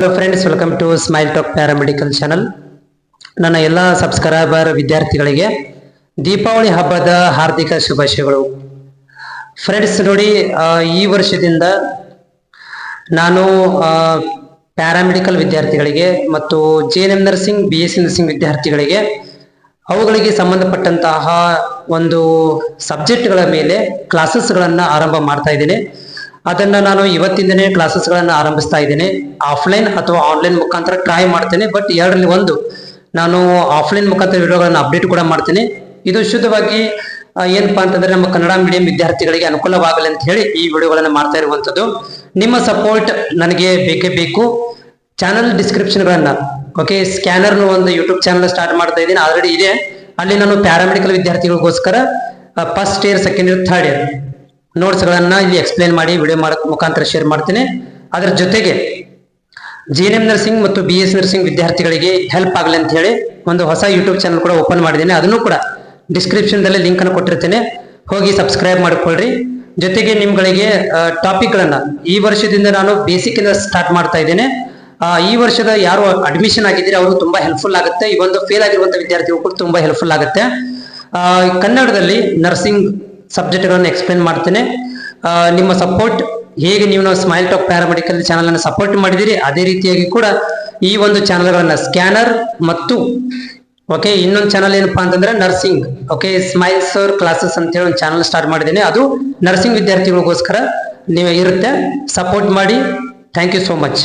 Hello friends, welcome to smile talk paramedical channel. ನನ್ನ ಎಲ್ಲ subscriber ವಿದ್ಯಾರ್ಥಿಗಳಿಗೆ ದೀಪಾವಳಿ ಹಬ್ಬದ ಹಾರ್ದಿಕ ಶುಭಾಶಯಗಳು. ಫ್ರೆಂಡ್ಸ್ ನೋಡಿ, ಈ ವರ್ಷದಿಂದ ನಾನು ಪ್ಯಾರಾಮೆಡಿಕಲ್ ವಿದ್ಯಾರ್ಥಿಗಳಿಗೆ ಮತ್ತು JNM ನರ್ಸಿಂಗ್, BSc ನರ್ಸಿಂಗ್ ವಿದ್ಯಾರ್ಥಿಗಳಿಗೆ ಅವುಗಳಿಗೆ ಸಂಬಂಧಪಟ್ಟಂತಹ ಒಂದು ಸಬ್ಜೆಕ್ಟ್ಗಳ ಮೇಲೆ ಕ್ಲಾಸಸ್ಗಳನ್ನು ಆರಂಭ ಮಾಡ್ತಾ ಇದ್ದೇನೆ. ಅದನ್ನ ನಾನು ಇವತ್ತಿಂದನೇ ಕ್ಲಾಸಸ್ಗಳನ್ನು ಆರಂಭಿಸ್ತಾ ಇದ್ದೇನೆ. ಆಫ್ಲೈನ್ ಅಥವಾ ಆನ್ಲೈನ್ ಮುಖಾಂತರ ಟ್ರೈ ಮಾಡ್ತೇನೆ. ಬಟ್ ಎರಡರಲ್ಲಿ ಒಂದು ನಾನು ಆಫ್ಲೈನ್ ಮುಖಾಂತರ ವಿಡಿಯೋಗಳನ್ನ ಅಪ್ಡೇಟ್ ಕೂಡ ಮಾಡ್ತೇನೆ. ಇದು ಶುದ್ಧವಾಗಿ ಏನಪ್ಪಾ ಅಂತಂದ್ರೆ ನಮ್ಮ ಕನ್ನಡ ಮೀಡಿಯಂ ವಿದ್ಯಾರ್ಥಿಗಳಿಗೆ ಅನುಕೂಲವಾಗಲಿ ಅಂತ ಹೇಳಿ ಈ ವಿಡಿಯೋಗಳನ್ನ ಮಾಡ್ತಾ ಇರುವಂತದ್ದು. ನಿಮ್ಮ ಸಪೋರ್ಟ್ ನನಗೆ ಬೇಕೇ ಬೇಕು. ಚಾನಲ್ ಡಿಸ್ಕ್ರಿಪ್ಷನ್ಗಳನ್ನ ಸ್ಕ್ಯಾನರ್ ಒಂದು ಯೂಟ್ಯೂಬ್ ಚಾನಲ್ ಸ್ಟಾರ್ಟ್ ಮಾಡ್ತಾ ಇದ್ದೀನಿ, ಆಲ್ರೆಡಿ ಇದೆ. ಅಲ್ಲಿ ನಾನು ಪ್ಯಾರಾಮೆಡಿಕಲ್ ವಿದ್ಯಾರ್ಥಿಗಳಿಗೋಸ್ಕರ first year, second year, third year notes ಗಳನ್ನ ಇಲ್ಲಿ ಎಕ್ಸ್ಪ್ಲೈನ್ ಮಾಡಿ ವಿಡಿಯೋ ಮುಖಾಂತರ ಶೇರ್ ಮಾಡ್ತೀನಿ. ಅದರ ಜೊತೆಗೆ JNM ನರ್ಸಿಂಗ್ ಮತ್ತು BSc ನರ್ಸಿಂಗ್ ವಿದ್ಯಾರ್ಥಿಗಳಿಗೆ ಹೆಲ್ಪ್ ಆಗಲಿ ಅಂತ ಹೇಳಿ ಒಂದು ಹೊಸ ಯೂಟ್ಯೂಬ್ ಚಾನಲ್ ಕೂಡ ಓಪನ್ ಮಾಡಿದ್ದೇನೆ. ಅದನ್ನು ಕೂಡ ಡಿಸ್ಕ್ರಿಪ್ಷನ್ ದಲ್ಲಿ ಲಿಂಕ್ ಅನ್ನು ಕೊಟ್ಟಿರ್ತೇನೆ, ಹೋಗಿ ಸಬ್ಸ್ಕ್ರೈಬ್ ಮಾಡಿಕೊಳ್ಳ್ರಿ. ಜೊತೆಗೆ ನಿಮ್ಗಳಿಗೆ ಟಾಪಿಕ್ ಗಳನ್ನ ಈ ವರ್ಷದಿಂದ ನಾನು ಬೇಸಿಕ್ ಇಂದ ಸ್ಟಾರ್ಟ್ ಮಾಡ್ತಾ ಇದ್ದೇನೆ. ಈ ವರ್ಷದ ಯಾರು ಅಡ್ಮಿಷನ್ ಆಗಿದ್ದೀರಿ ಅವರು ತುಂಬಾ ಹೆಲ್ಪ್ಫುಲ್ ಆಗುತ್ತೆ. ಈ ಒಂದು ಫೇಲ್ ಆಗಿರುವಂತ ವಿದ್ಯಾರ್ಥಿಗಳು ಕೂಡ ತುಂಬಾ ಹೆಲ್ಪ್ಫುಲ್ ಆಗುತ್ತೆ. ಕನ್ನಡದಲ್ಲಿ ನರ್ಸಿಂಗ್ ಸಬ್ಜೆಕ್ಟ್ ಗಳನ್ನು ಎಕ್ಸ್ಪ್ಲೇನ್ ಮಾಡ್ತೇನೆ. ನಿಮ್ಮ ಸಪೋರ್ಟ್ ಹೇಗೆ ನೀವು ನಾವು ಸ್ಮೈಲ್ ಟಾಕ್ ಪ್ಯಾರಾಮೆಡಿಕಲ್ ಚಾನಲ್ ಅನ್ನು ಸಪೋರ್ಟ್ ಮಾಡಿದಿರಿ, ಅದೇ ರೀತಿಯಾಗಿ ಕೂಡ ಈ ಒಂದು ಚಾನಲ್ ಗಳನ್ನ ಸ್ಕ್ಯಾನರ್ ಮತ್ತು ಇನ್ನೊಂದು ಚಾನಲ್ ಏನಪ್ಪಾ ಅಂತಂದ್ರೆ ನರ್ಸಿಂಗ್ ಸ್ಮೈಲ್ ಸರ್ ಕ್ಲಾಸಸ್ ಅಂತ ಹೇಳಿ ಒಂದು ಚಾನಲ್ ಸ್ಟಾರ್ಟ್ ಮಾಡಿದ್ದೇನೆ. ಅದು ನರ್ಸಿಂಗ್ ವಿದ್ಯಾರ್ಥಿಗಳಿಗೋಸ್ಕರ ನೀವು ಇರುತ್ತೆ. ಸಪೋರ್ಟ್ ಮಾಡಿ. Thank you so much.